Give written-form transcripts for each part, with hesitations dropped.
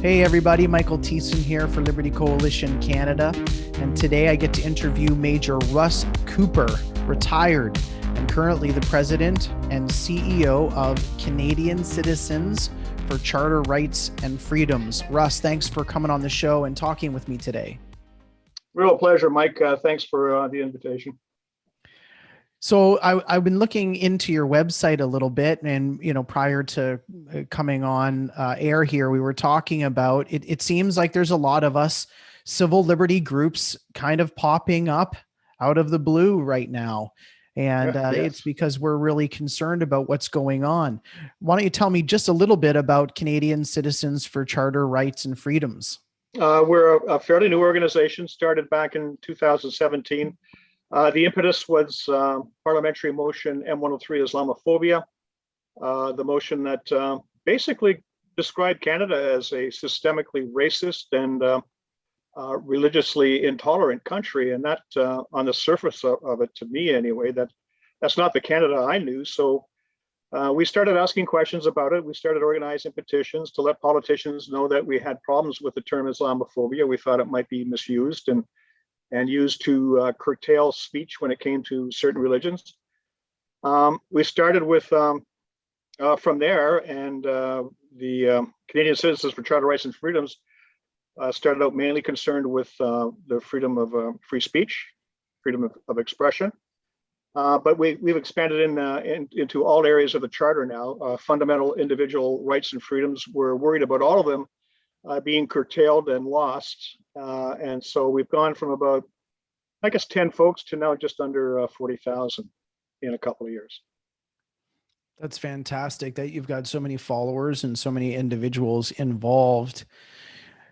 Hey everybody, Michael Thiessen here for Liberty Coalition Canada, and today I get to interview Major Russ Cooper, retired and currently the President and CEO of Canadian Citizens for Charter Rights and Freedoms. Russ, thanks for coming on the show and talking with me today. Real pleasure, Mike. Thanks for the invitation. So I've been looking into your website a little bit, and prior to coming on air here, we were talking about it. It seems like there's a lot of us civil liberty groups kind of popping up out of the blue right now, and Yes. It's because we're really concerned about what's going on. Why don't you tell me just a little bit about Canadian Citizens for Charter Rights and Freedoms? We're a fairly new organization, started back in 2017. The impetus was parliamentary motion M103 Islamophobia, the motion that basically described Canada as a systemically racist and religiously intolerant country. And that, on the surface of it, to me anyway, that's not the Canada I knew. So we started asking questions about it. We started organizing petitions to let politicians know that we had problems with the term Islamophobia. We thought it might be misused and used to curtail speech when it came to certain religions. We started with from there, and the Canadian Citizens for Charter Rights and Freedoms started out mainly concerned with the freedom of free speech, freedom of expression. But we've expanded into all areas of the Charter now. Fundamental individual rights and freedoms. We're worried about all of them being curtailed and lost. And so we've gone from about, 10 folks to now just under 40,000 in a couple of years. That's fantastic that you've got so many followers and so many individuals involved.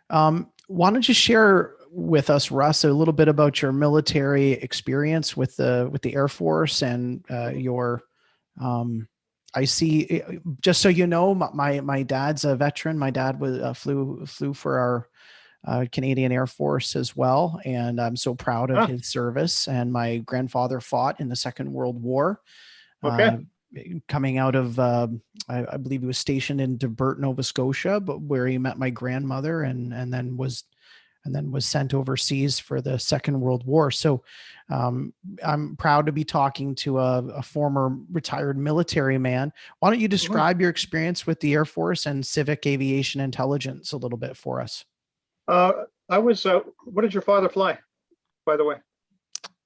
Why don't you share with us, Russ, a little bit about your military experience with the Air Force and your I see, just so you know, my dad's a veteran. My dad was flew for our Canadian Air Force as well, and I'm so proud of his service. And my grandfather fought in the Second World War. Okay. Coming out of, I believe he was stationed in Debert, Nova Scotia, but where he met my grandmother, and then was sent overseas for the Second World War. So I'm proud to be talking to a former retired military man. Why don't you describe your experience with the Air Force and civic aviation intelligence a little bit for us? What did your father fly, by the way?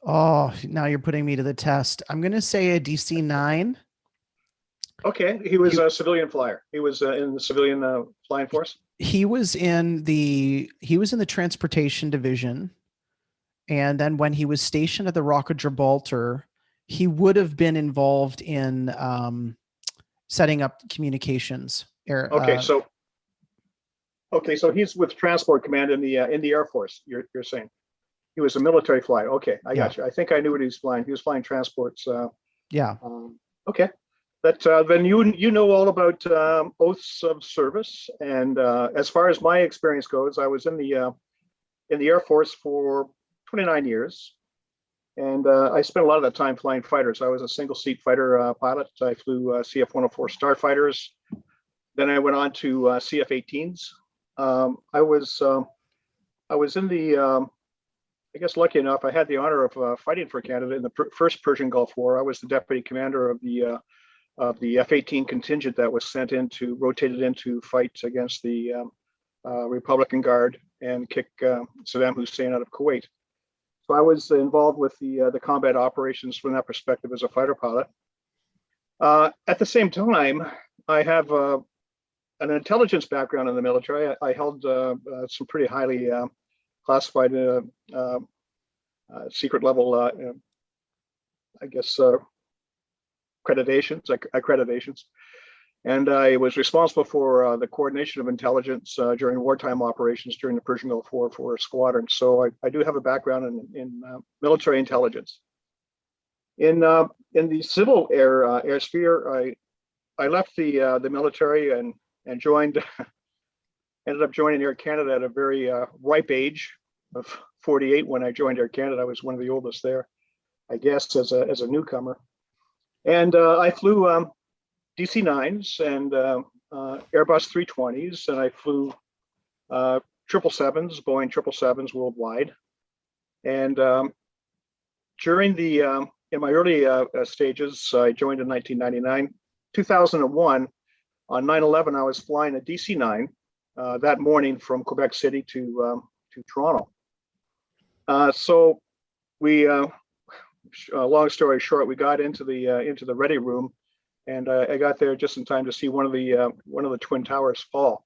Oh, now you're putting me to the test. I'm going to say a DC-9. Okay, he was a civilian flyer. He was in the civilian flying force. He was in the transportation division, and then when he was stationed at the Rock of Gibraltar, he would have been involved in setting up communications. So he's with Transport Command in the Air Force. You're saying he was a military flyer. Okay, I got you. I think I knew what he was flying. He was flying transports. Okay. That then you know all about oaths of service, and as far as my experience goes, I was in the Air Force for 29 years, and I spent a lot of that time flying fighters. I was a single seat fighter pilot. I flew CF-104 Starfighters. Then I went on to CF-18s. I was in the lucky enough, I had the honor of fighting for Canada in the first Persian Gulf War. I was the deputy commander of the F-18 contingent that was rotated in to fight against the Republican Guard and kick Saddam Hussein out of Kuwait. So I was involved with the combat operations from that perspective as a fighter pilot. At the same time, I have an intelligence background in the military. I held some pretty highly classified secret level, accreditations. And I was responsible for the coordination of intelligence during wartime operations during the Persian Gulf War for a squadron. So I do have a background in military intelligence. In the civil air sphere, I left the military and ended up joining Air Canada at a very ripe age of 48. When I joined Air Canada, I was one of the oldest there, I guess, as a newcomer. And I flew DC-9s and Airbus 320s, and I flew 777s, Boeing 777s worldwide. And during the in my early stages, I joined in 1999. 2001, on 9/11, I was flying a DC-9 that morning from Quebec City to Toronto. So we, long story short, we got into the ready room, and I got there just in time to see one of the twin towers fall.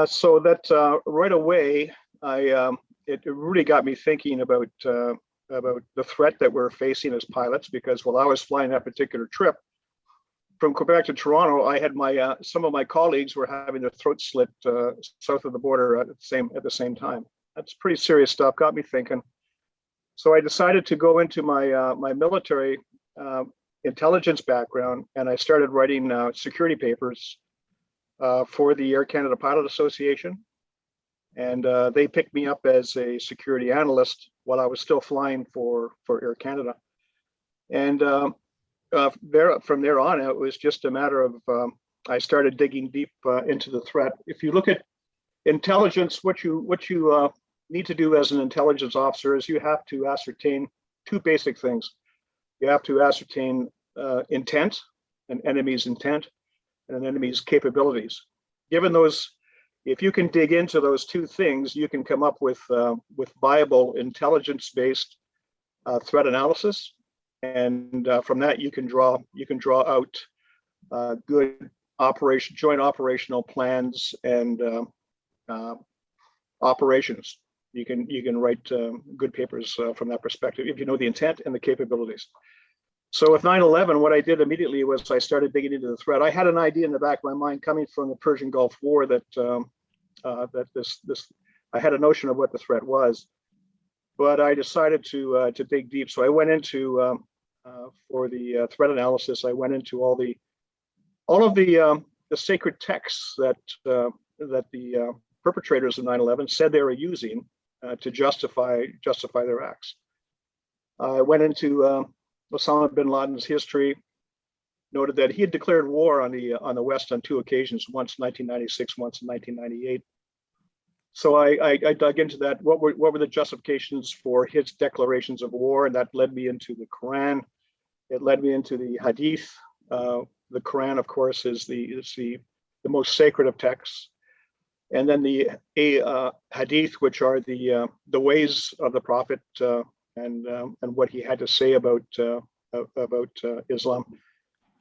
So that right away, it really got me thinking about the threat that we're facing as pilots, because while I was flying that particular trip from Quebec to Toronto, I had some of my colleagues were having their throats slit south of the border at the same time. That's pretty serious stuff. Got me thinking. So I decided to go into my military intelligence background, and I started writing security papers for the Air Canada Pilot Association. And they picked me up as a security analyst while I was still flying for Air Canada. And from there on, it was just a matter of I started digging deep into the threat. If you look at intelligence, what you need to do as an intelligence officer is you have to ascertain two basic things. You have to ascertain intent, an enemy's intent, and an enemy's capabilities. Given those, if you can dig into those two things, you can come up with viable intelligence-based threat analysis, and from that you can draw out good joint operational plans and operations. You can write good papers from that perspective if you know the intent and the capabilities. So with 9/11, what I did immediately was I started digging into the threat. I had an idea in the back of my mind coming from the Persian Gulf War that I had a notion of what the threat was, but I decided to dig deep. So I went into for the threat analysis. I went into all of the sacred texts that the perpetrators of 9/11 said they were using to justify their acts. I went into Osama bin Laden's history, noted that he had declared war on the West on two occasions, once in 1996, once in 1998. So I dug into that. What were the justifications for his declarations of war? And that led me into the Quran. It led me into the Hadith. The Quran, of course, is the most sacred of texts. And then the Hadith, which are the ways of the Prophet and what he had to say about Islam,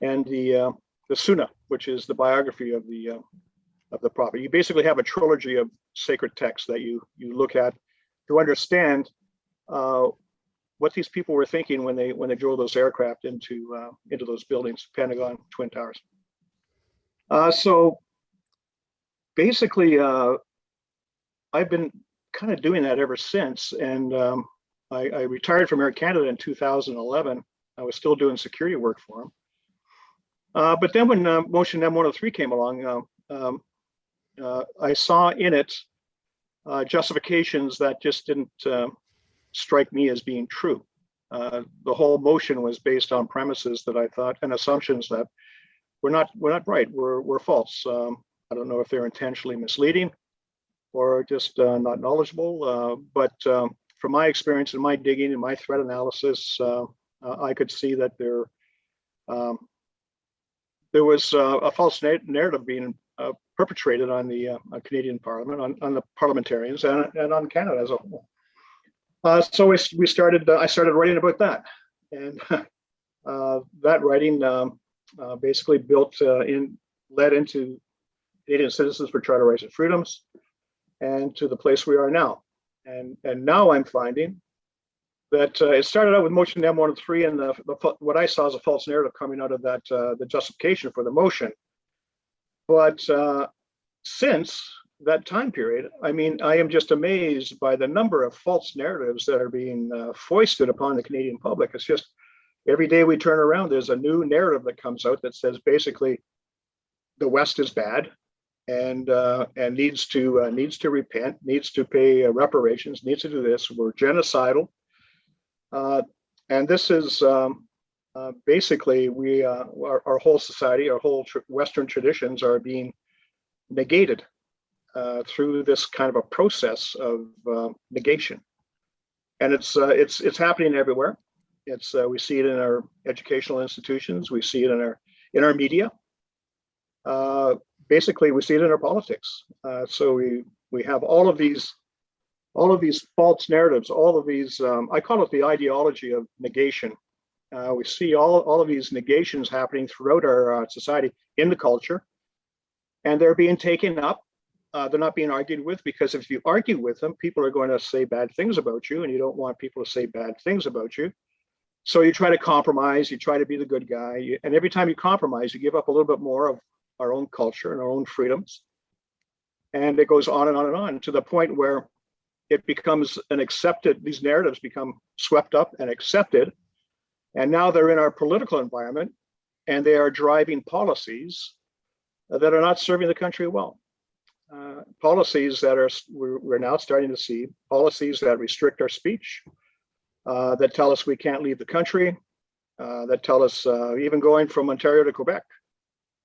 and the Sunnah, which is the biography of the Prophet. You basically have a trilogy of sacred texts that you look at to understand what these people were thinking when they drove those aircraft into those buildings, Pentagon, Twin Towers. So basically, I've been kind of doing that ever since, and I retired from Air Canada in 2011. I was still doing security work for them. But then when Motion M103 came along, I saw in it justifications that just didn't strike me as being true. The whole motion was based on premises that I thought and assumptions that were not right, were false. I don't know if they're intentionally misleading or just not knowledgeable. But from my experience and my digging and my threat analysis, I could see that there was a false narrative being perpetrated on the Canadian Parliament, on the parliamentarians, and on Canada as a whole. So I started writing about that, and that writing basically led into Canadian Citizens for Charter Rights and Freedoms, and to the place we are now. And now I'm finding that it started out with Motion M103, and what I saw as a false narrative coming out of that, the justification for the motion. But since that time period, I mean, I am just amazed by the number of false narratives that are being foisted upon the Canadian public. It's just every day we turn around, there's a new narrative that comes out that says basically the West is bad and needs to repent, needs to pay reparations, needs to do this. We're genocidal, and this is basically our whole society, our whole Western traditions are being negated. through this kind of a process of negation, and it's happening everywhere. We see it in our educational institutions, we see it in our media. Basically, we see it in our politics. So we have all of these false narratives, all of these. I call it the ideology of negation. We see all of these negations happening throughout our society in the culture, and they're being taken up. They're not being argued with, because if you argue with them, people are going to say bad things about you, and you don't want people to say bad things about you. So you try to compromise, you try to be the good guy, and every time you compromise, you give up a little bit more of our own culture and our own freedoms. And it goes on and on and on, to the point where it becomes these narratives become swept up and accepted. And now they're in our political environment, and they are driving policies that are not serving the country well. Policies that we're now starting to see, policies that restrict our speech, that tell us we can't leave the country, that tell us even going from Ontario to Quebec.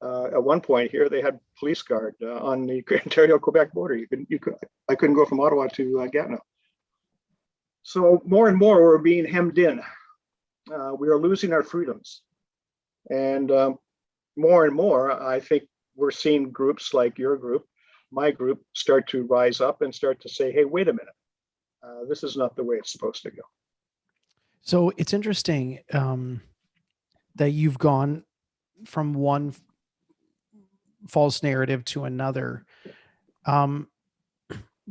At one point here, they had police guard on the Ontario-Quebec border. I couldn't go from Ottawa to Gatineau. So more and more, we're being hemmed in. We are losing our freedoms, and more and more, I think we're seeing groups like your group, my group, start to rise up and start to say, "Hey, wait a minute, this is not the way it's supposed to go." So it's interesting that you've gone from one false narrative to another,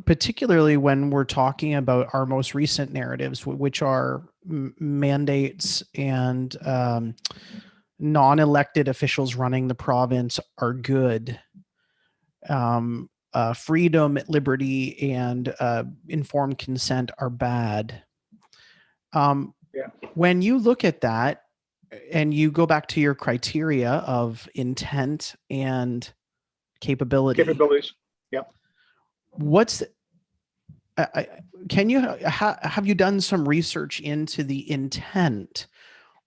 particularly when we're talking about our most recent narratives, which are mandates and non-elected officials running the province are good. Freedom, liberty, and informed consent are bad. When you look at that and you go back to your criteria of intent and capabilities, have you done some research into the intent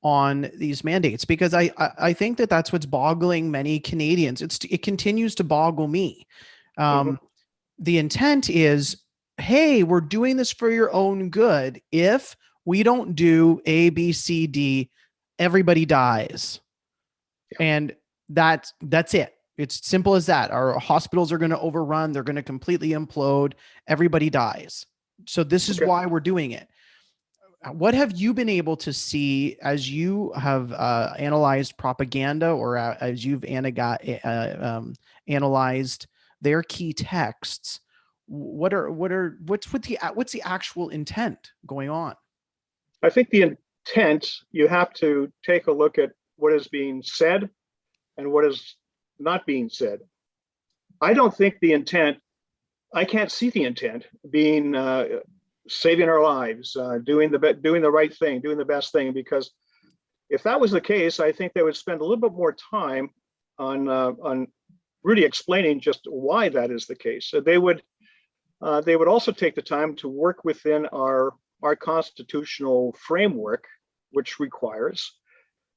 on these mandates? Because I think that's what's boggling many Canadians. It continues to boggle me. The intent is, hey, we're doing this for your own good. If we don't do A, B, C, D, everybody dies. And that's it. It's simple as that. Our hospitals are going to overrun. They're going to completely implode. Everybody dies. So this is why we're doing it. What have you been able to see as you have analyzed propaganda, or as you've analyzed their key texts? What's the actual intent going on? I think the intent, you have to take a look at what is being said and what is not being said. I don't think the intent, I can't see the intent being saving our lives, doing the right thing, doing the best thing, because if that was the case, I think they would spend a little bit more time on really explaining just why that is the case. So they would also take the time to work within our constitutional framework, which requires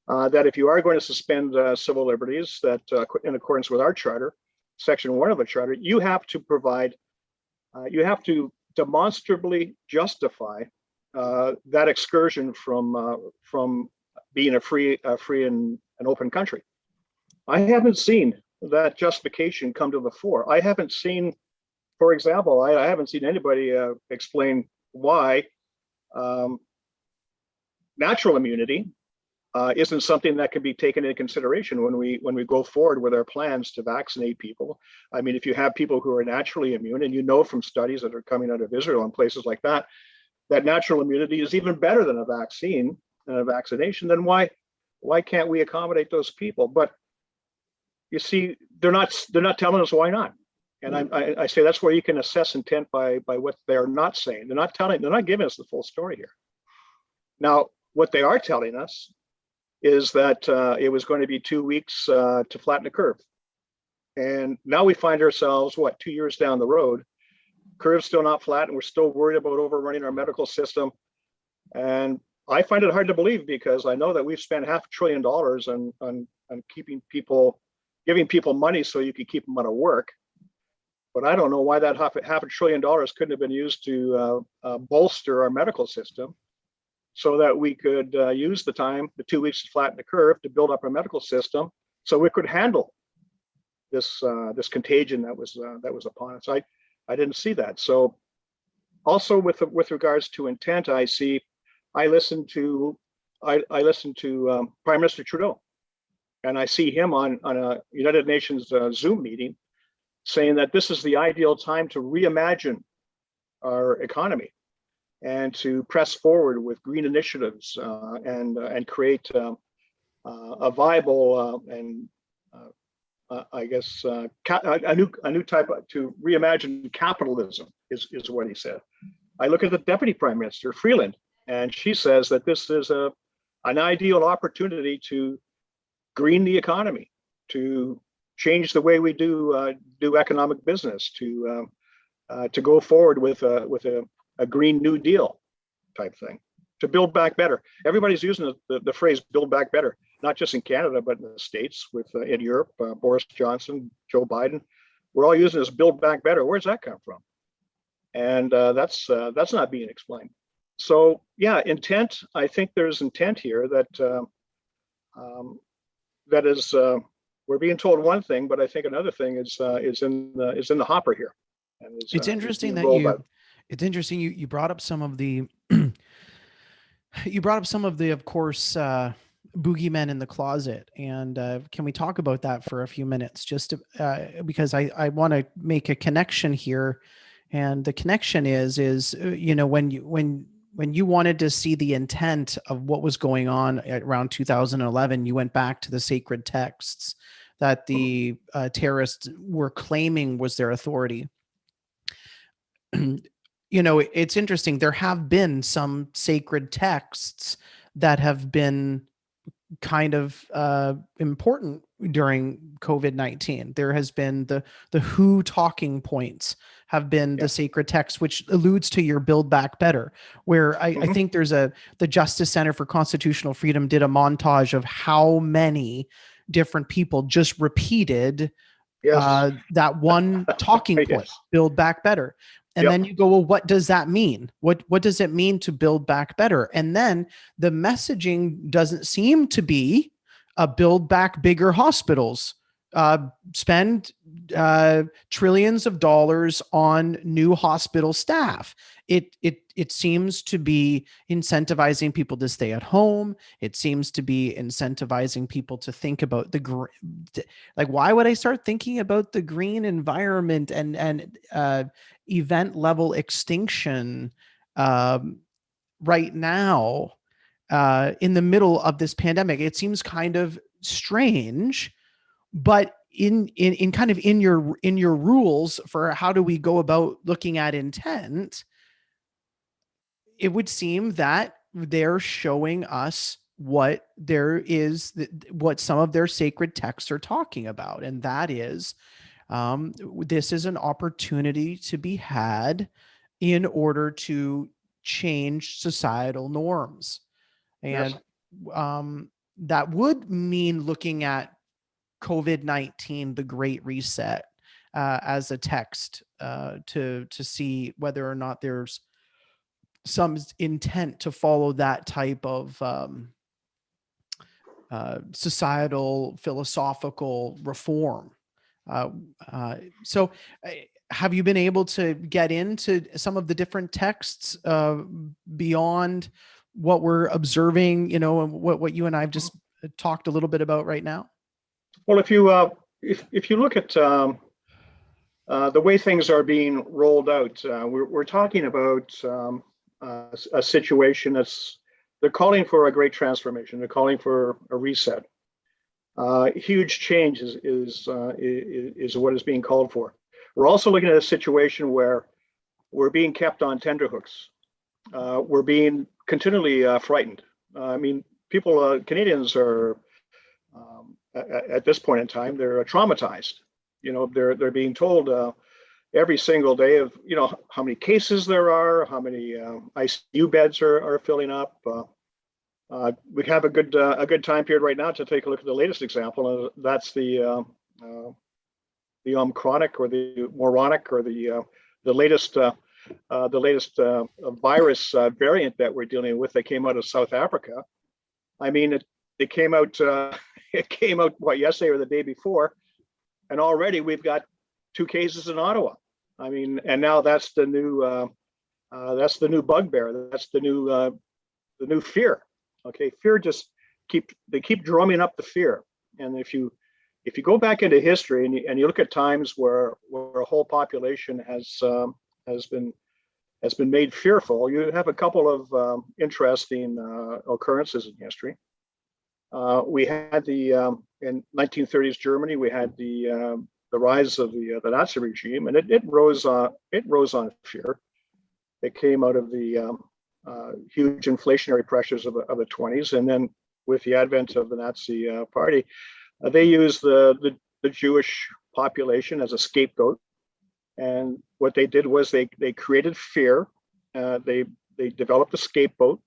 that if you are going to suspend civil liberties, that in accordance with our charter, section 1 of the charter, you have to provide, you have to demonstrably justify that excursion from being a free and an open country. I haven't seen that justification come to the fore. I haven't seen, for example, I haven't seen anybody explain why natural immunity isn't something that can be taken into consideration when we go forward with our plans to vaccinate people. I mean, if you have people who are naturally immune, and you know from studies that are coming out of Israel and places like that, that natural immunity is even better than a vaccine and a vaccination, then why can't we accommodate those people? But you see, they're not telling us why not. And I say that's where you can assess intent by what they're not saying. They're not giving us the full story here. Now, what they are telling us is that it was going to be 2 weeks to flatten the curve. And now we find ourselves, 2 years down the road, curve's still not flat, and we're still worried about overrunning our medical system. And I find it hard to believe, because I know that we've spent $500 billion on giving people money so you can keep them out of work. but I don't know why that half $500 billion couldn't have been used to bolster our medical system so that we could use the time, the 2 weeks to flatten the curve, to build up our medical system so we could handle this this contagion that was upon us. I didn't see that. So also with regards to intent, I listened to Prime Minister Trudeau, and I see him on a United Nations Zoom meeting saying that this is the ideal time to reimagine our economy and to press forward with green initiatives and create a viable and I guess a new type to reimagine capitalism is what he said. I look at the Deputy Prime Minister Freeland, and she says that this is an ideal opportunity to green the economy, to change the way we do economic business, to go forward with a Green New Deal type thing, to build back better. Everybody's using the phrase "build back better," not just in Canada, but in the States, in Europe. Boris Johnson, Joe Biden, we're all using this "build back better." Where's that come from? And that's not being explained. So yeah, intent. I think there's intent here that that is. We're being told one thing, but I think another thing is in the hopper here. And it's interesting that it's interesting you brought up some of the of course boogeymen in the closet, and can we talk about that for a few minutes, just because I want to make a connection here, and the connection is when you wanted to see the intent of what was going on around 2011, you went back to the sacred texts that the terrorists were claiming was their authority. It's interesting. There have been some sacred texts that have been kind of important during COVID-19. There has been the WHO talking points have been the sacred text, which alludes to your Build Back Better, where I think there's the Justice Center for Constitutional Freedom did a montage of how many different people just repeated that one talking point, Build Back Better. And then you go, well, what does that mean? What does it mean to build back better? And then the messaging doesn't seem to be build back bigger hospitals, spend trillions of dollars on new hospital staff. It seems to be incentivizing people to stay at home. It seems to be incentivizing people to think about like, why would I start thinking about the green environment and event level extinction right now in the middle of this pandemic? It seems kind of strange, but in your rules for how do we go about looking at intent, it would seem that they're showing us what what some of their sacred texts are talking about. And that is, this is an opportunity to be had in order to change societal norms. And that would mean looking at COVID-19, the Great Reset, as a text to see whether or not there's some intent to follow that type of societal philosophical reform. So have you been able to get into some of the different texts beyond what we're observing, and what you and I've just talked a little bit about right now? Well, if you look at the way things are being rolled out, we're talking about a situation they're calling for a great transformation. They're calling for a reset. Huge change is what is being called for. We're also looking at a situation where we're being kept on tenterhooks. We're being continually frightened. I mean, Canadians are at this point in time, they're traumatized. They're being told every single day of how many cases there are, how many ICU beds are filling up. We have a good time period right now to take a look at the latest example. That's the Omicronic or the moronic or the latest virus variant that we're dealing with that came out of South Africa. I mean, it came out it came out what, yesterday or the day before, and already we've got 2 cases in Ottawa. I mean, and now that's the new bugbear. That's the new fear. Okay, fear they keep drumming up the fear. And if you go back into history and you look at times where a whole population has been made fearful, you have a couple of interesting occurrences in history. We had in 1930s Germany, we had the rise of the Nazi regime, and it rose on fear. It came out of the huge inflationary pressures of the 20s, and then with the advent of the Nazi Party, they used the Jewish population as a scapegoat. And what they did was they created fear. They developed a scapegoat.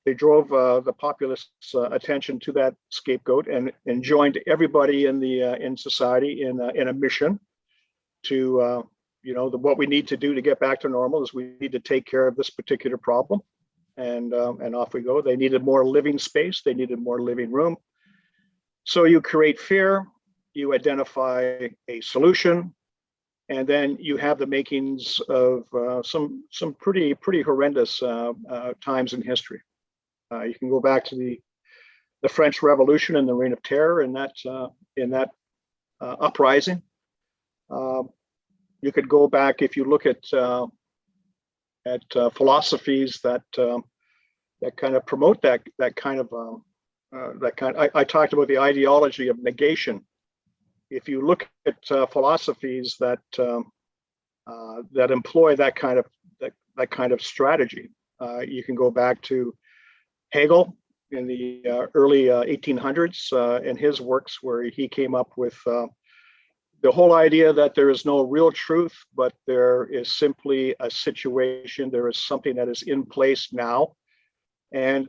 They drove the populace's attention to that scapegoat and joined everybody in society in a mission to what we need to do to get back to normal is we need to take care of this particular problem, and off we go. They needed more living space. They needed more living room. So you create fear, you identify a solution, and then you have the makings of some pretty horrendous times in history. You can go back to the French Revolution and the Reign of Terror in that uprising. You could go back if you look at philosophies that kind of promote that kind of I talked about the ideology of negation. If you look at philosophies that employ that kind of strategy, you can go back to Hegel in the early 1800s and his works, where he came up with the whole idea that there is no real truth, but there is simply a situation. There is something that is in place now, and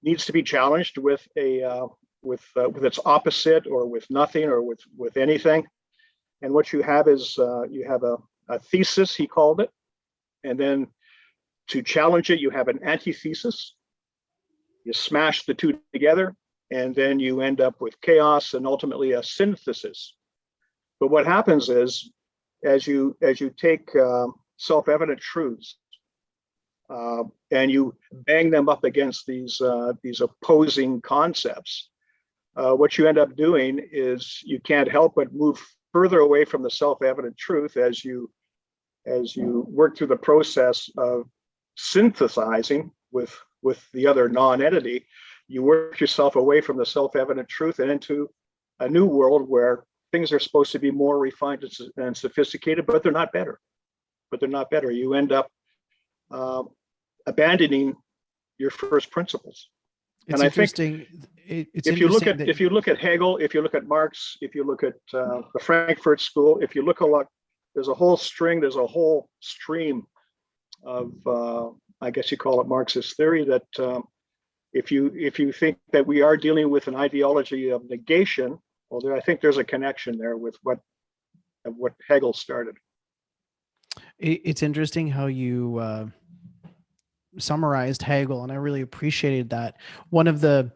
needs to be challenged with its opposite, or with nothing, or with anything. And what you have is you have a thesis, he called it, and then to challenge it, you have an antithesis. You smash the two together, and then you end up with chaos and ultimately a synthesis. But what happens is, as you take self-evident truths and you bang them up against these opposing concepts, what you end up doing is you can't help but move further away from the self-evident truth as you work through the process of synthesizing with the other non-entity. You work yourself away from the self-evident truth and into a new world where things are supposed to be more refined and sophisticated, but they're not better. You end up abandoning your first principles. It's and interesting. If you look at Hegel, if you look at Marx, if you look at the Frankfurt School, if you look a lot, there's a whole stream of I guess you call it Marxist theory, that if you think that we are dealing with an ideology of negation, well, I think there's a connection there with what Hegel started. It's interesting how you summarized Hegel, and I really appreciated that. One of the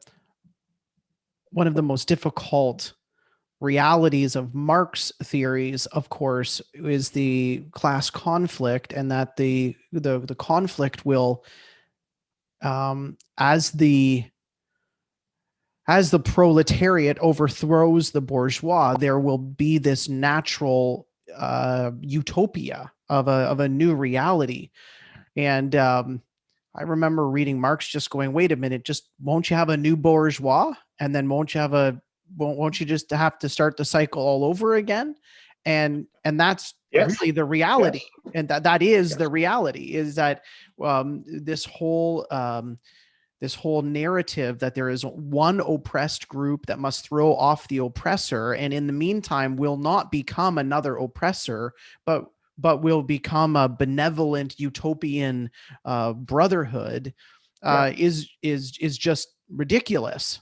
most difficult realities of Marx theories, of course, is the class conflict, and that the conflict will, as the proletariat overthrows the bourgeois, there will be this natural utopia of a new reality. And I remember reading Marx just going, wait a minute, just won't you have a new bourgeois? And then won't you just have to start the cycle all over again? And that's really the reality. Yes. And that is the reality, is that this whole narrative that there is one oppressed group that must throw off the oppressor, and in the meantime will not become another oppressor, but will become a benevolent utopian brotherhood, is just ridiculous.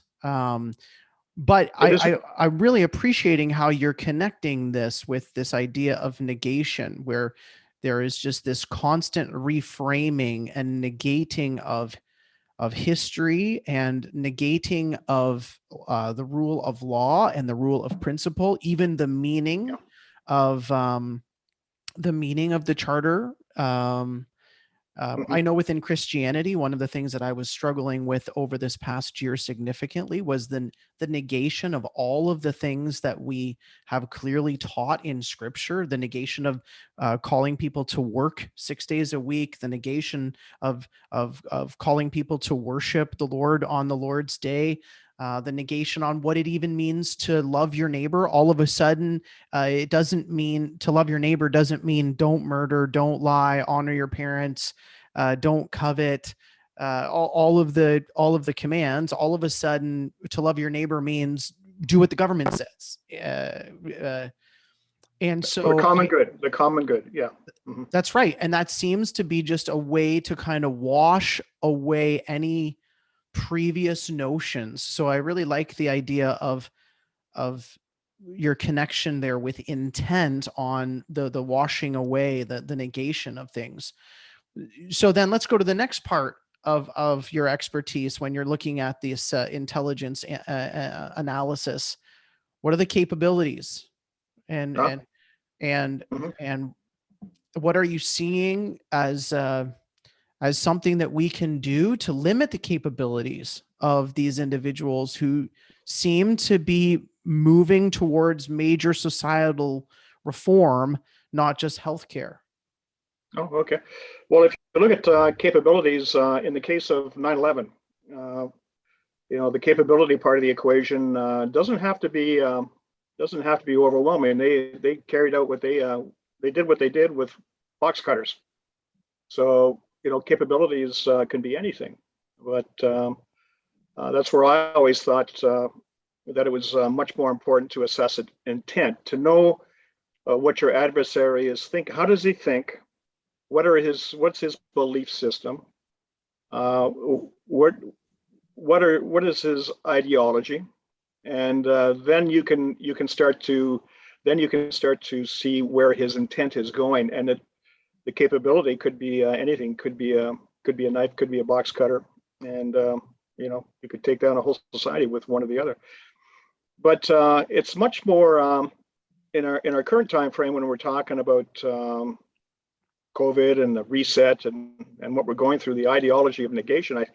But It is. I'm really appreciating how you're connecting this with this idea of negation, where there is just this constant reframing and negating of history and negating of the rule of law and the rule of principle, even Yeah. of the meaning of the charter. I know within Christianity, one of the things that I was struggling with over this past year significantly was the negation of all of the things that we have clearly taught in Scripture, the negation of calling people to work 6 days a week, the negation of calling people to worship the Lord on the Lord's day, the negation on what it even means to love your neighbor. All of a sudden, it doesn't mean to love your neighbor doesn't mean don't murder, don't lie, honor your parents, don't covet. All of the commands. All of a sudden, to love your neighbor means do what the government says. And so the common good. The common good. Yeah. Mm-hmm. That's right. And that seems to be just a way to kind of wash away any previous notions. So I really like the idea of your connection there with intent on the washing away, the negation of things. So then let's go to the next part of your expertise when you're looking at this intelligence analysis. What are the capabilities, and Mm-hmm. and what are you seeing as something that we can do to limit the capabilities of these individuals who seem to be moving towards major societal reform, not just healthcare? Oh, okay. Well, if you look at capabilities in the case of 9/11, the capability part of the equation doesn't have to be overwhelming. They carried out what they did what they did with box cutters. So capabilities can be anything, but that's where I always thought that it was much more important to assess intent, to know what your adversary is thinking. How does he think? What's his belief system? What is his ideology? And then you can start to see where his intent is going. And the capability could be anything. Could be a knife, could be a box cutter, and you could take down a whole society with one or the other. But it's much more in our current time frame when we're talking about COVID and the reset and what we're going through, the ideology of negation.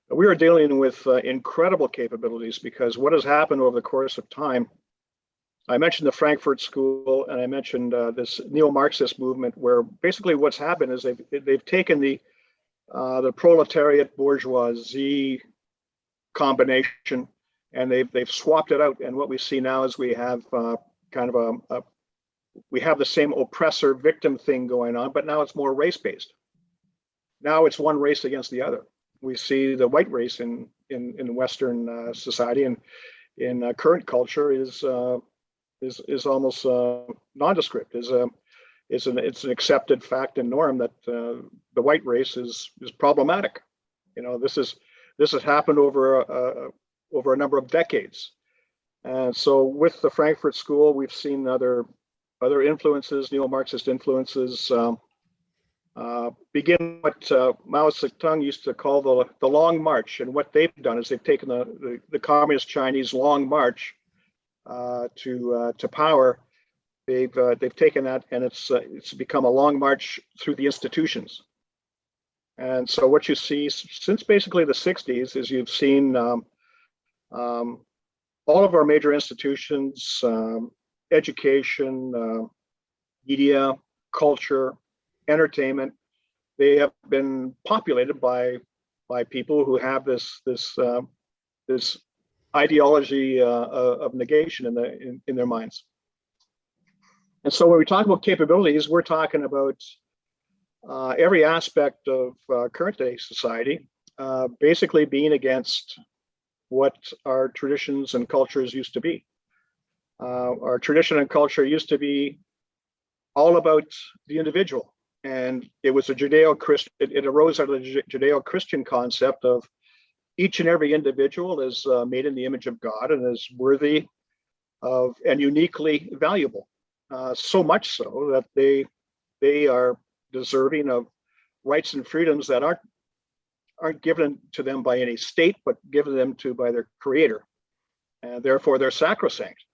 We are dealing with incredible capabilities, because what has happened over the course of time. I mentioned the Frankfurt School, and I mentioned this neo-Marxist movement, where basically what's happened is they've taken the proletariat bourgeoisie combination, and they've swapped it out. And what we see now is we have we have the same oppressor victim thing going on, but now it's more race based. Now it's one race against the other. We see the white race in Western society, and in current culture is almost nondescript. It's an accepted fact and norm that the white race is problematic. This has happened over a number of decades. And so with the Frankfurt School, we've seen other influences, neo-Marxist influences, begin what Mao Zedong used to call the Long March. And what they've done is they've taken the Communist Chinese Long March to power. They've taken that, and it's become a long march through the institutions. And so what you see since basically the 60s is you've seen all of our major institutions, education, media, culture, entertainment, they have been populated by people who have this ideology of negation in their minds. And so when we talk about capabilities, we're talking about every aspect of current day society basically being against what our traditions and cultures used to be. Our tradition and culture used to be all about the individual, and it was a Judeo-Christian. It arose out of the Judeo-Christian concept of each and every individual is made in the image of God and is worthy of and uniquely valuable. So much so that they are deserving of rights and freedoms that aren't given to them by any state, but given them to by their Creator, and therefore they're sacrosanct.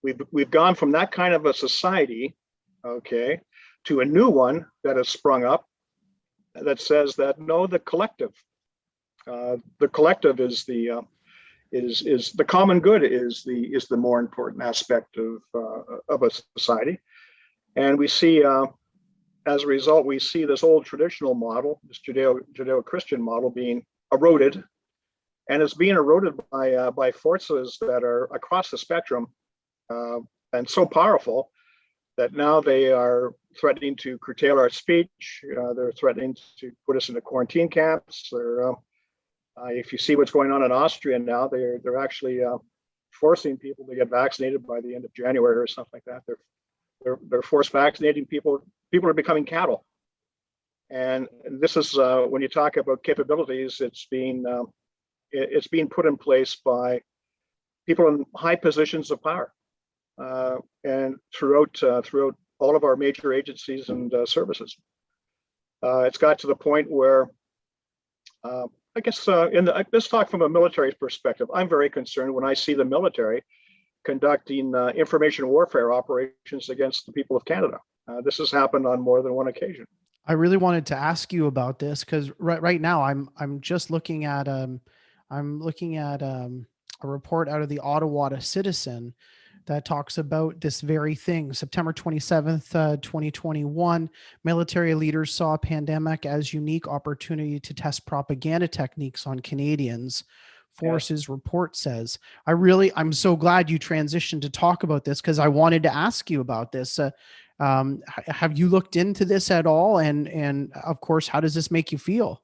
We've gone from that kind of a society, okay, to a new one that has sprung up that says that no, the collective is the common good is the more important aspect of a society, and we see as a result we see this old traditional model, this Judeo-Christian model, being eroded, and it's being eroded by forces that are across the spectrum. And so powerful that now they are threatening to curtail our speech. They're threatening to put us into quarantine camps. If you see what's going on in Austria now, they're actually forcing people to get vaccinated by the end of January or something like that. They're forced vaccinating people. People are becoming cattle. And this is when you talk about capabilities, it's being put in place by people in high positions of power. And throughout all of our major agencies and services, it's got to the point where I guess let's talk from a military perspective. I'm very concerned when I see the military conducting information warfare operations against the people of Canada. This has happened on more than one occasion. I really wanted to ask you about this because right now I'm just looking at a report out of the Ottawa Citizen that talks about this very thing. September 27th, 2021, military leaders saw a pandemic as unique opportunity to test propaganda techniques on Canadians. Forces report says. I'm so glad you transitioned to talk about this because I wanted to ask you about this. Have you looked into this at all? And of course, how does this make you feel?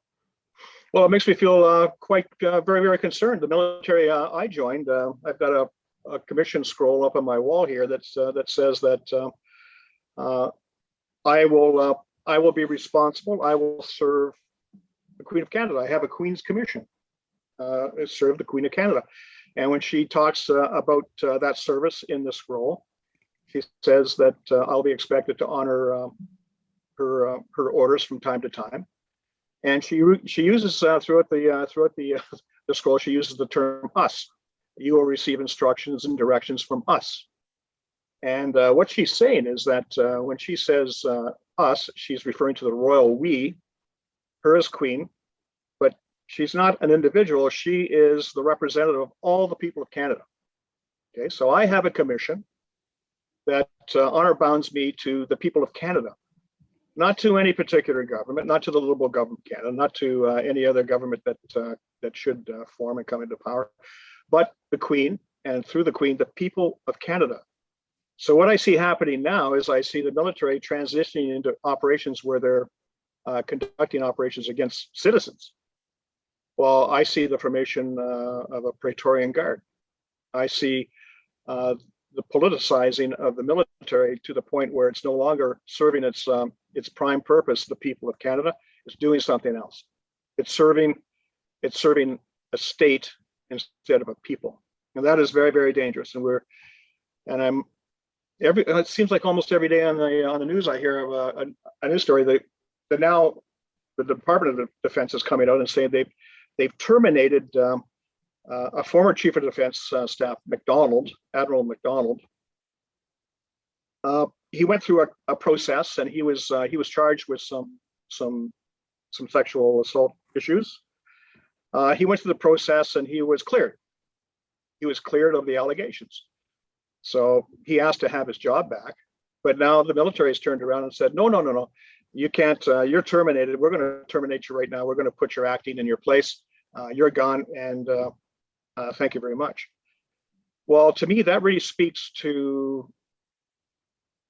Well, it makes me feel quite very, very concerned. The military I joined, I've got a commission scroll up on my wall here that says that I will be responsible. I will serve the Queen of Canada. I have a Queen's Commission. Serve the Queen of Canada, and when she talks about that service in the scroll, she says that I'll be expected to honor her orders from time to time, and she uses throughout the scroll, she uses the term "us." You will receive instructions and directions from us. And what she's saying is that when she says us, she's referring to the royal we, her as queen, but she's not an individual. She is the representative of all the people of Canada. Okay, so I have a commission that honor bounds me to the people of Canada, not to any particular government, not to the Liberal government of Canada, not to any other government that should form and come into power, but the Queen, and through the Queen, the people of Canada. So what I see happening now is I see the military transitioning into operations where they're conducting operations against citizens. Well, I see the formation of a Praetorian Guard. I see the politicizing of the military to the point where it's no longer serving its prime purpose, the people of Canada. It's doing something else. It's serving a state instead of a people, and that is very, very dangerous. It seems like almost every day on the news I hear of a news story that now the Department of Defense is coming out and saying they've terminated a former Chief of Defense Staff, Admiral McDonald. He went through a process, and he was charged with some sexual assault issues. He went through the process and he was cleared. He was cleared of the allegations. So he asked to have his job back. But now the military has turned around and said, no, you can't, you're terminated. We're going to terminate you right now. We're going to put your acting in your place. You're gone, and thank you very much. Well, to me, that really speaks to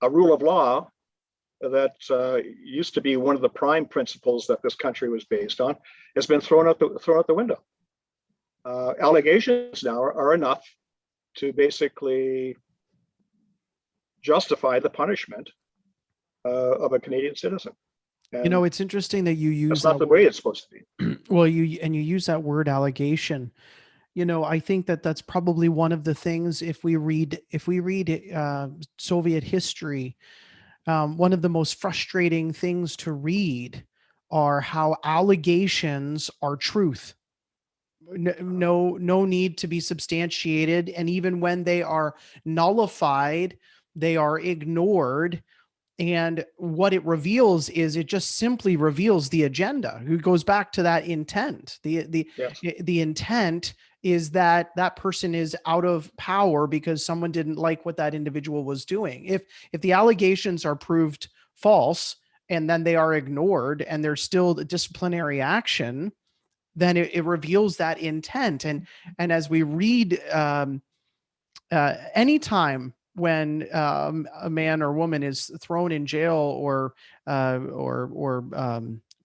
a rule of law that used to be one of the prime principles that this country was based on, has been thrown out the window. Allegations now are enough to basically justify the punishment of a Canadian citizen. You know, it's interesting that you use that's not the way it's supposed to be. Well, you use that word allegation. You know, I think that that's probably one of the things, if we read Soviet history, one of the most frustrating things to read are how allegations are truth. No need to be substantiated, and even when they are nullified, they are ignored. And what it reveals is, it just simply reveals the agenda. It goes back to that intent. Yes. The intent is that that person is out of power because someone didn't like what that individual was doing. If the allegations are proved false and then they are ignored and there's still disciplinary action, then it reveals that intent. And as we read, anytime when a man or woman is thrown in jail or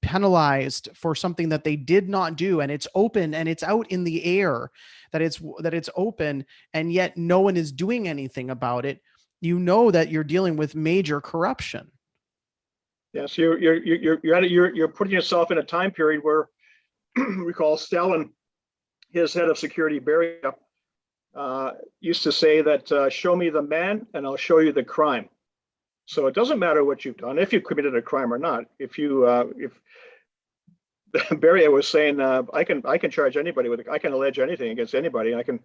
penalized for something that they did not do, and it's open and it's out in the air, that it's open, and yet no one is doing anything about it, you know that you're dealing with major corruption. Yes, you're putting yourself in a time period where recall Stalin, his head of security, Beria, used to say that show me the man and I'll show you the crime. So it doesn't matter what you've done, if you committed a crime or not. If Beria was saying, I can charge anybody I can allege anything against anybody. I can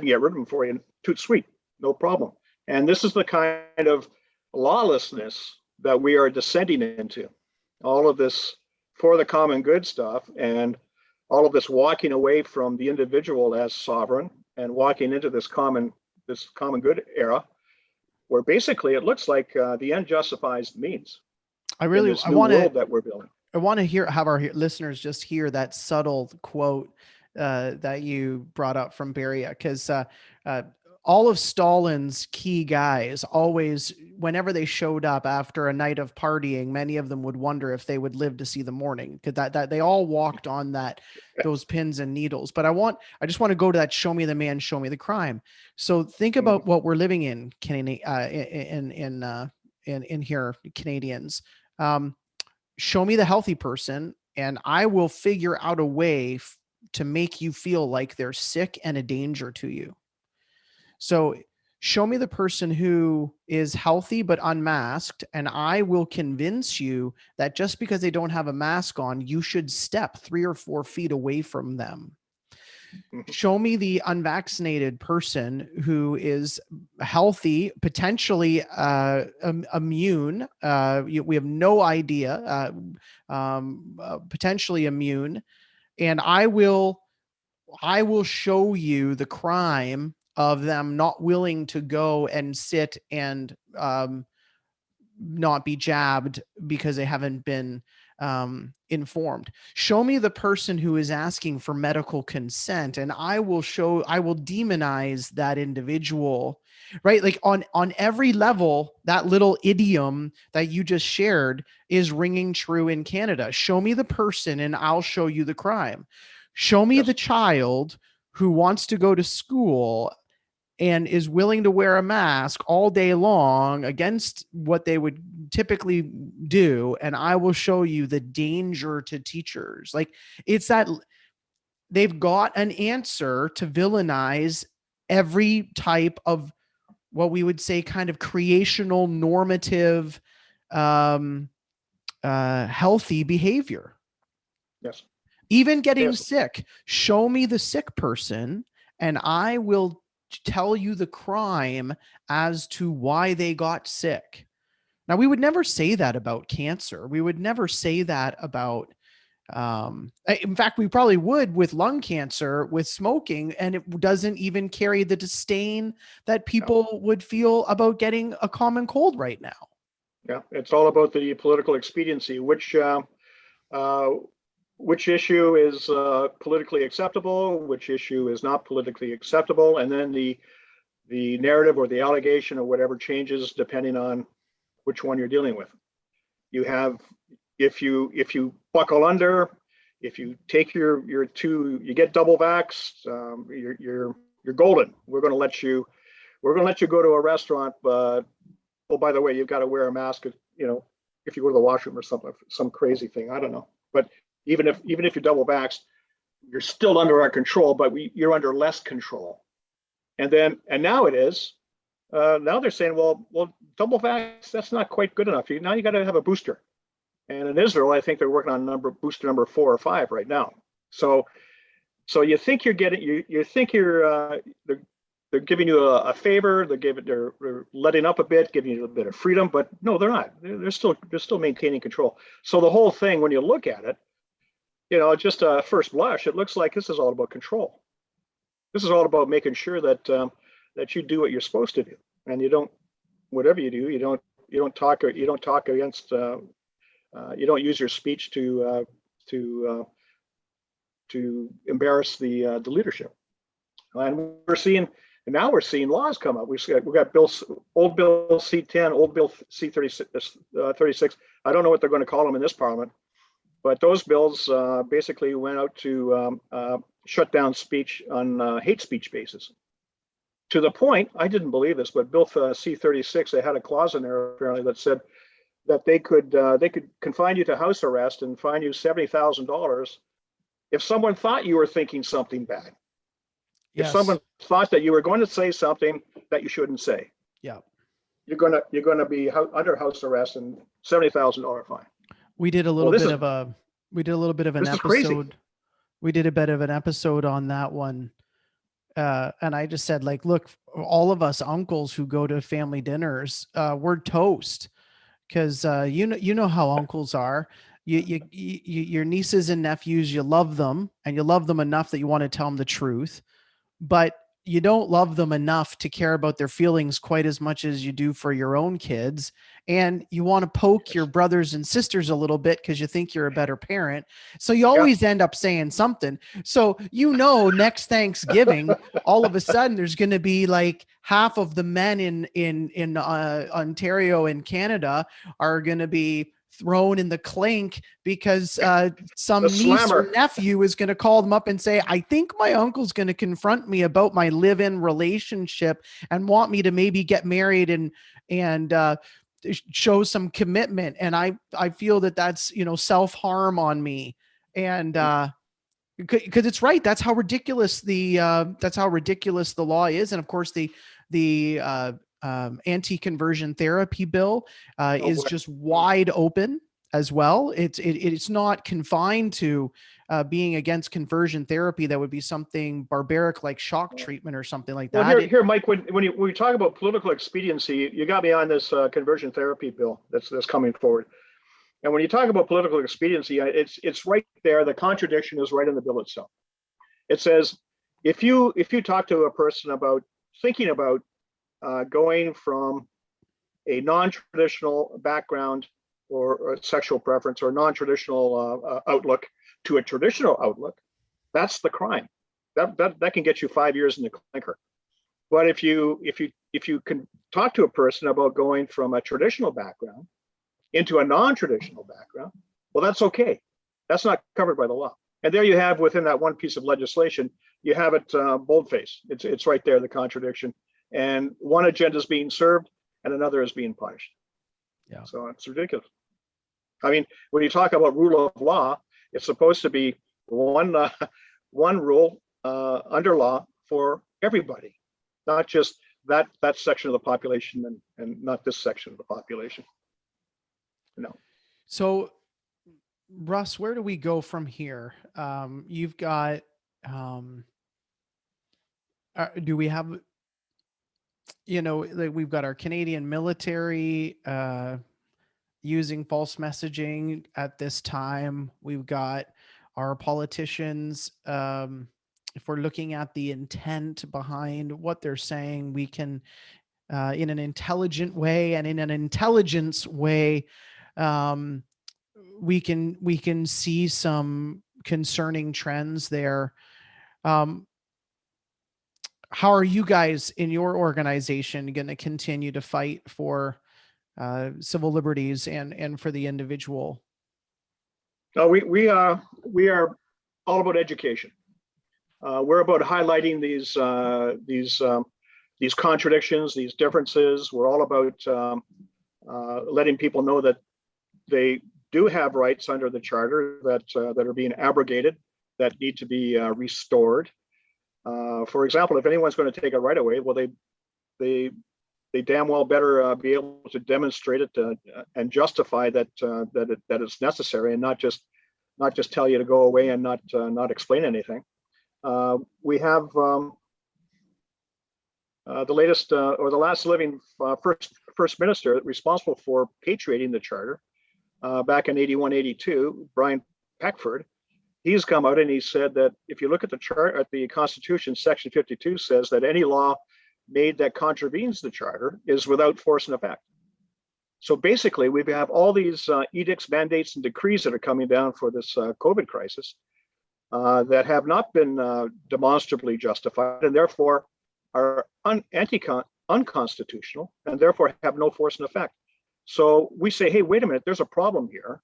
get rid of them for you. Toot sweet, no problem. And this is the kind of lawlessness that we are descending into. All of this for the common good stuff, and all of this walking away from the individual as sovereign and walking into this common good era, where basically it looks like the end justifies the means. I want that we're building. I want to have our listeners just hear that subtle quote that you brought up from Beria, because all of Stalin's key guys always, whenever they showed up after a night of partying, many of them would wonder if they would live to see the morning, because that they all walked on those pins and needles. But I just want to go to that, show me the man, show me the crime. So think about what we're living in here, Canadians. Show me the healthy person, and I will figure out a way to make you feel like they're sick and a danger to you. So show me the person who is healthy but unmasked, and I will convince you that just because they don't have a mask on, you should step 3 or 4 feet away from them. Show me the unvaccinated person who is healthy, potentially immune. We have no idea, potentially immune. And I will show you the crime of them not willing to go and sit and not be jabbed because they haven't been informed. Show me the person who is asking for medical consent, and I will demonize that individual, right? Like on every level, that little idiom that you just shared is ringing true in Canada. Show me the person and I'll show you the crime. Show me the child who wants to go to school and is willing to wear a mask all day long against what they would typically do, and I will show you the danger to teachers. Like, it's that they've got an answer to villainize every type of what we would say kind of creational, normative, healthy behavior. Yes. Even getting sick. Show me the sick person, and I will tell you the crime as to why they got sick. Now, we would never say that about cancer. We would never say that about, in fact, we probably would with lung cancer, with smoking, and it doesn't even carry the disdain that people would feel about getting a common cold right now. Yeah, it's all about the political expediency, which issue is politically acceptable, which issue is not politically acceptable, and then the narrative or the allegation or whatever changes depending on which one you're dealing with. You have, if you buckle under, if you take you get double vaxxed, you're golden. We're going to let you go to a restaurant, but oh, by the way, you've got to wear a mask, if you go to the washroom or something, some crazy thing. I don't know. But even if you double vax, you're still under our control, but you're under less control. And now it is. Now they're saying, well, double vax, that's not quite good enough. Now you got to have a booster. And in Israel, I think they're working on booster number 4 or 5 right now. So you think you're getting, you think you're, they're giving you a favor. They're letting up a bit, giving you a bit of freedom, but no, they're not. They're still maintaining control. So the whole thing, when you look at it, just first blush, it looks like this is all about control. This is all about making sure that that you do what you're supposed to do, and you don't, whatever you do, you don't talk against, you don't use your speech to embarrass the leadership. And now we're seeing laws come up. We've got old Bill C-10, old Bill C-36. I don't know what they're going to call them in this parliament, but those bills basically went out to shut down speech on hate speech basis. To the point, I didn't believe this, but Bill C-36, they had a clause in there apparently that said that they could confine you to house arrest and fine you $70,000 if someone thought you were thinking something bad. Yes. If someone thought that you were going to say something that you shouldn't say, yeah, you're gonna be under house arrest and $70,000 fine. We did a little bit of an episode. Crazy. We did a bit of an episode on that one, and I just said, like, look, all of us uncles who go to family dinners, we're toast, because you know how uncles are. Your nieces and nephews, you love them, and you love them enough that you want to tell them the truth, but you don't love them enough to care about their feelings quite as much as you do for your own kids. And you want to poke your brothers and sisters a little bit because you think you're a better parent. So you always end up saying something. So, next Thanksgiving, all of a sudden there's going to be like half of the men in Ontario and Canada are going to be thrown in the clink because some niece or nephew is going to call them up and say, I think my uncle's going to confront me about my live-in relationship and want me to maybe get married and show some commitment. And I feel that that's, self-harm on me. And because it's right. That's how ridiculous the law is. And of course the anti-conversion therapy bill is just wide open as well. It's not confined to being against conversion therapy. That would be something barbaric like shock treatment or something like that. Well, here, Mike, when we talk about political expediency, you got me on this conversion therapy bill that's coming forward. And when you talk about political expediency, it's right there. The contradiction is right in the bill itself. It says if you talk to a person about thinking about going from a non-traditional background or sexual preference or non-traditional outlook to a traditional outlook, that's the crime. That can get you 5 years in the clinker. But if you can talk to a person about going from a traditional background into a non-traditional background, well, that's okay. That's not covered by the law. And there you have, within that one piece of legislation, you have it boldface. It's right there, the contradiction. And one agenda is being served and another is being punished. Yeah. So it's ridiculous. I mean, when you talk about rule of law, it's supposed to be one rule under law for everybody, not just that section of the population and not this section of the population. So, Russ, where do we go from here? You've got, do we have, like we've got our Canadian military using false messaging at this time. We've got our politicians. If we're looking at the intent behind what they're saying, we can, in an intelligent way and in an intelligence way, we can see some concerning trends there. How are you guys in your organization going to continue to fight for civil liberties and for the individual? No, we are all about education. We're about highlighting these contradictions, these differences. We're all about letting people know that they do have rights under the charter that are being abrogated, that need to be restored. For example, if anyone's going to take a right of way, well, they damn well better be able to demonstrate it and justify that it's necessary, and not just tell you to go away and not explain anything. We have the latest or the last living first minister responsible for patriating the charter back in 81, 82, Brian Peckford. He's come out and he said that if you look at the Constitution, Section 52 says that any law made that contravenes the charter is without force and effect. So basically, we have all these edicts, mandates, and decrees that are coming down for this COVID crisis that have not been demonstrably justified, and therefore are unconstitutional, and therefore have no force and effect. So we say, hey, wait a minute, there's a problem here.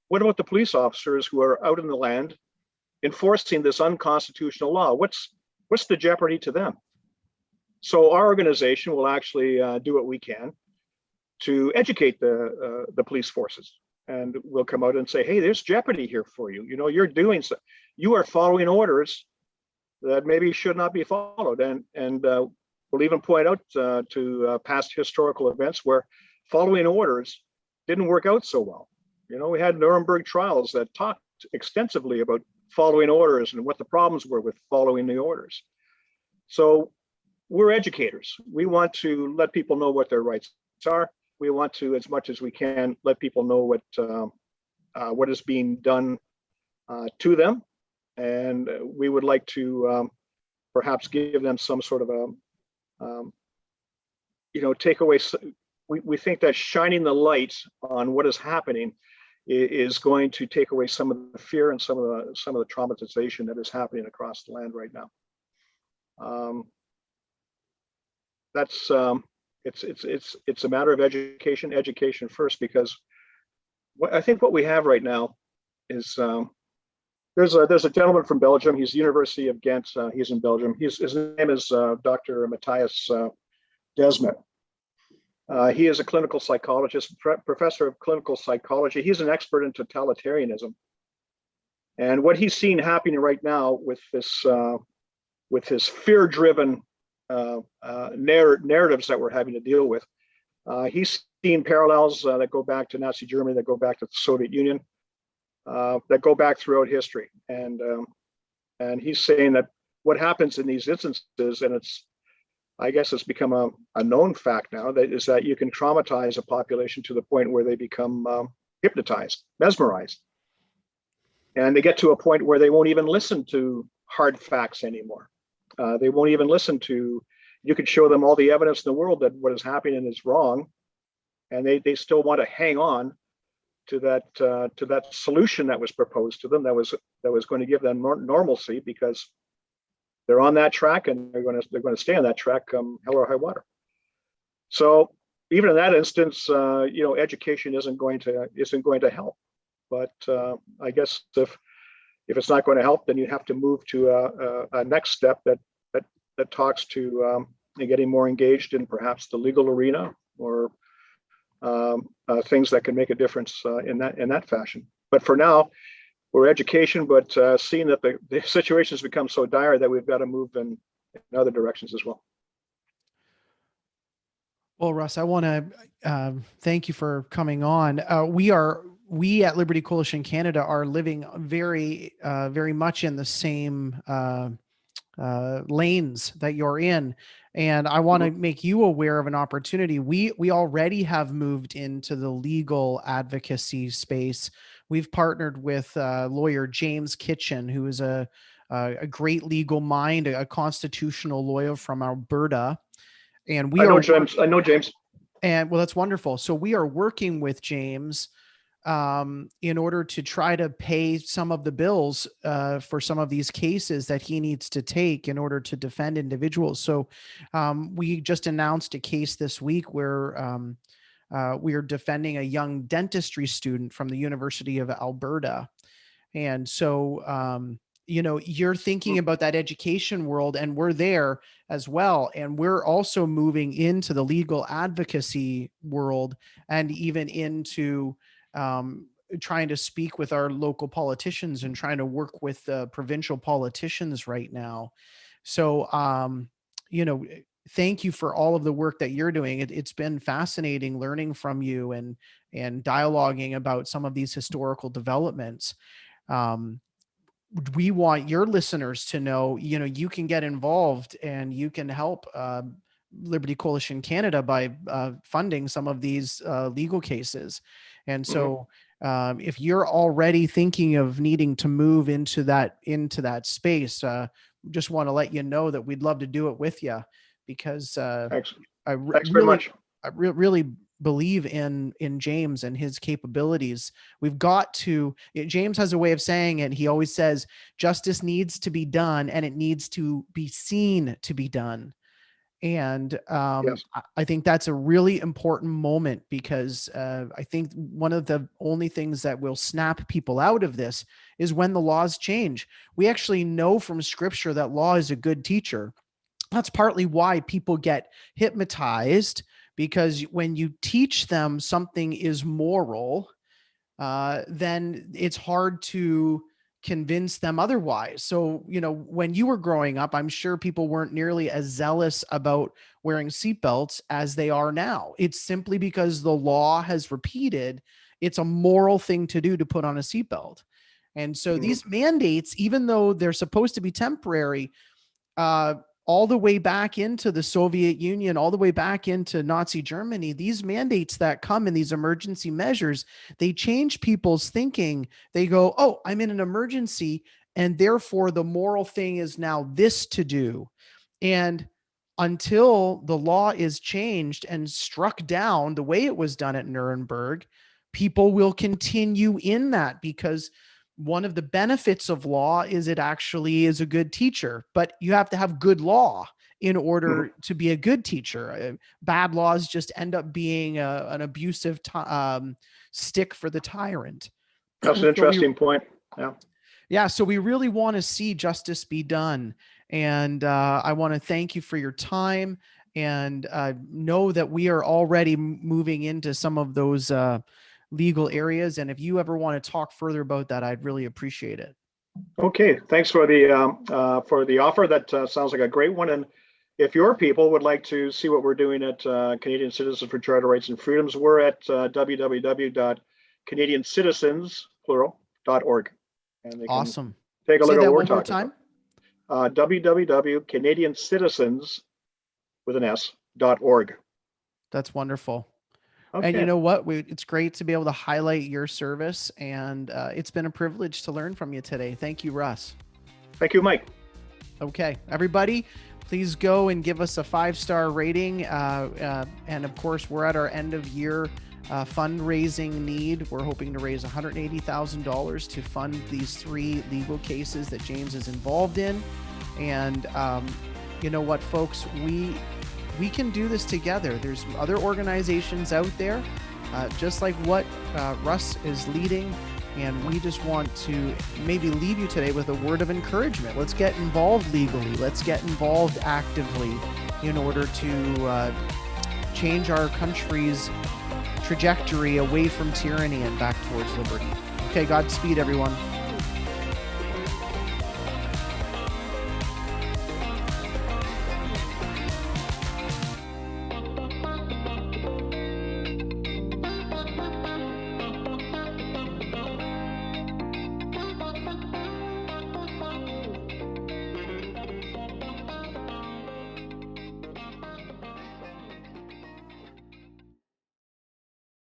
What about the police officers who are out in the land enforcing this unconstitutional law? What's the jeopardy to them? So our organization will actually do what we can to educate the police forces, and we'll come out and say, hey, there's jeopardy here for you. You know, you're doing so, you are following orders that maybe should not be followed, and we'll even point out to past historical events where following orders didn't work out so well. You know, we had Nuremberg trials that talked extensively about following orders and what the problems were with following the orders. So we're educators. We want to let people know what their rights are. We want to, as much as we can, let people know what is being done to them, and we would like to perhaps give them some sort of a take away. We think that shining the light on what is happening is going to take away some of the fear and some of the traumatization that is happening across the land right now. That's it's a matter of education first, because I think what we have right now is there's a gentleman from Belgium. He's the University of Ghent. He's in Belgium. His name is Dr. Matthias Desmet. He is a clinical psychologist, professor of clinical psychology. He's an expert in totalitarianism, and what he's seeing happening right now with his fear-driven narratives that we're having to deal with. He's seen parallels that go back to Nazi Germany, that go back to the Soviet Union, that go back throughout history. And he's saying that what happens in these instances, and I guess it's become a known fact now, that is that you can traumatize a population to the point where they become hypnotized, mesmerized. And they get to a point where they won't even listen to hard facts anymore. They won't even listen to, you could show them all the evidence in the world that what is happening is wrong, and they still want to hang on to that solution that was proposed to them, that was going to give them normalcy, because they're on that track and they're going to stay on that track come hell or high water. So even in that instance, education isn't going to help. But I guess if it's not going to help, then you have to move to a next step that talks to getting more engaged in perhaps the legal arena, or things that can make a difference in that fashion. But for now, we're education, but seeing that the situation has become so dire that we've got to move in other directions as well. Well, Russ, I want to thank you for coming on. We at Liberty Coalition Canada are living very much in the same lanes that you're in. And I want to make you aware of an opportunity. We already have moved into the legal advocacy space. We've partnered with lawyer James Kitchen, who is a great legal mind, a constitutional lawyer from Alberta. And I know James. And well, that's wonderful. So we are working with James in order to try to pay some of the bills for some of these cases that he needs to take in order to defend individuals. So we just announced a case this week where we are defending a young dentistry student from the University of Alberta. And so, you're thinking about that education world, and we're there as well. And we're also moving into the legal advocacy world, and even into trying to speak with our local politicians and trying to work with provincial politicians right now. So, thank you for all of the work that you're doing. It's been fascinating learning from you and dialoguing about some of these historical developments. We want your listeners to know, you can get involved and you can help Liberty Coalition Canada by funding some of these legal cases. And so if you're already thinking of needing to move into that space, just want to let you know that we'd love to do it with you, because Thanks very much. I really believe in James and his capabilities. James has a way of saying it. He always says justice needs to be done and it needs to be seen to be done. And Yes. I think that's a really important moment, because I think one of the only things that will snap people out of this is when the laws change. We actually know from scripture that law is a good teacher. That's partly why people get hypnotized, because when you teach them something is moral, then it's hard to convince them otherwise. So, when you were growing up, I'm sure people weren't nearly as zealous about wearing seatbelts as they are now. It's simply because the law has repeated it's a moral thing to do to put on a seatbelt. And so these mandates, even though they're supposed to be temporary, all the way back into the Soviet Union, all the way back into Nazi Germany, these mandates that come in these emergency measures, they change people's thinking. They go, oh, I'm in an emergency, and therefore the moral thing is now this to do. And until the law is changed and struck down the way it was done at Nuremberg, people will continue in that, because one of the benefits of law is it actually is a good teacher, but you have to have good law in order to be a good teacher. Bad laws just end up being an abusive stick for the tyrant. That's an interesting point. Yeah. Yeah. So we really want to see justice be done. And I want to thank you for your time, and know that we are already moving into some of those legal areas. And if you ever want to talk further about that, I'd really appreciate it. Okay, thanks for the offer. That sounds like a great one. And if your people would like to see what we're doing at Canadian Citizens for Charter Rights and Freedoms, we're at www.canadiancitizens.org. And they can awesome. Take a look at what we're one talking more time. About. www.canadiancitizens.org. That's wonderful. Okay. And you know what? It's great to be able to highlight your service, and it's been a privilege to learn from you today. Thank you, Russ. Thank you, Mike. Okay, everybody, please go and give us a 5-star rating. And of course, we're at our end of year fundraising need. We're hoping to raise $180,000 to fund these 3 legal cases that James is involved in. And you know what, folks, we can do this together. There's other organizations out there, just like what Russ is leading, and we just want to maybe leave you today with a word of encouragement. Let's get involved legally. Let's get involved actively in order to change our country's trajectory away from tyranny and back towards liberty. Okay, Godspeed, everyone.